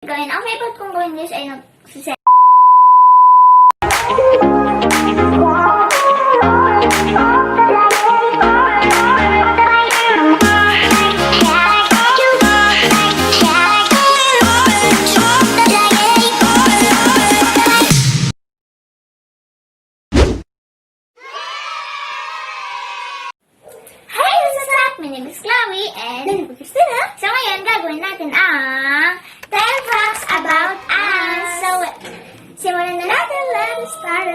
Gawin. Ang favorite kong gawin guys ay nag-set. Hi, this is Zach. My name is Chloe and Christina. So ngayon, gagawin natin ang 10 facts about us. So, simulan na natin. Let's start.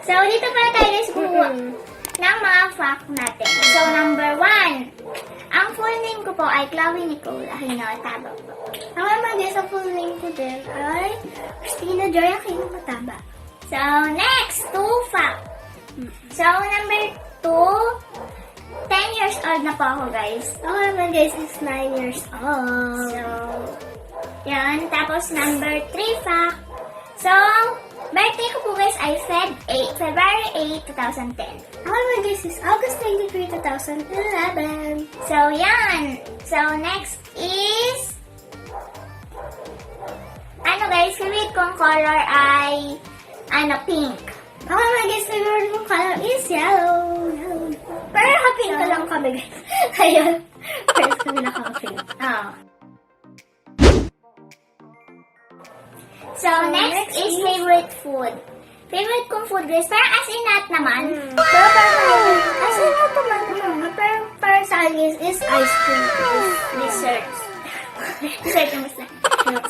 So, dito pala tayo guys kuha ng mga fact natin. So, number 1. Ang full name ko po ay Chloe Nicole Aquino Mataba. Ako naman guys, ang full name ko din ay Christina Joy Aquino Mataba. So, next, 2 facts. So, number 2, 10 years old na po ako, guys. Ako naman, guys, is 9 years old. So, yan. Tapos, number 3 fact. So, birthday ko po, guys, ay February 8, 2010. Ako naman, guys, is August 23, 2011. So, yan. So, next is, guys, favorite kong color ay, pink. Ako naman guys, favorite mong color is yellow. Pero naka-pink ka lang kami guys. Ayun. First kami naka-pink. So, next is favorite food. Favorite kong food guys, parang as in not naman. Pero parang as in not naman. Pero parang sa akin is ice cream. Desserts. Dessert yung basta.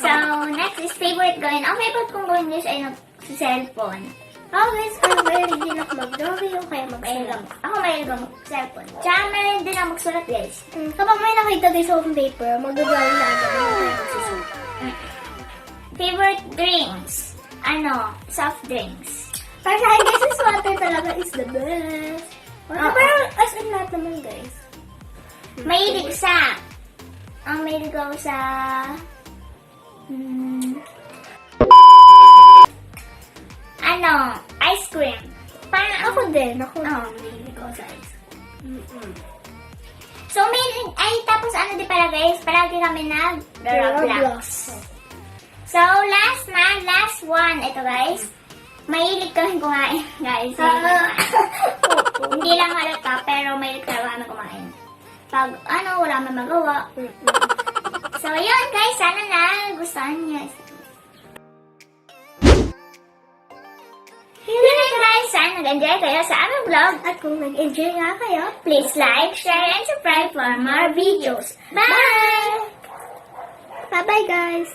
So, next is favorite gawin. Ang favorite kong gawin guys ay cellphone. Ako guys, mahilig din ako mag-drawing o kaya mag-sulat. Ako mahilig ako mag-cellphone. Tsaka mahilig din ako magsulat guys. Kapag may nakita guys sa paper, mag-drawing na agad ako kaya magsusulat. Favorite drinks? Soft drinks. Para sa akin guys, is water talaga is the best. Pero as in lahat naman guys. Mahilig sa... mahilig ako sa... ice cream. Parang ako din. Mahilig ako sa ice cream. So, tapos di pala guys, palagi kami nag-Roblox. So, last one. Ito guys. Mahilig kami kumain, guys. Hindi lang halata, pero mahilig talaga kami kumain. Pag, wala man magawa. So, yun guys. Sana na gustuhan niyo. Sana nag-enjoy kayo sa aming vlog. At kung nag-enjoy nga kayo, please like, share, and subscribe for more videos. Bye! Bye-bye guys!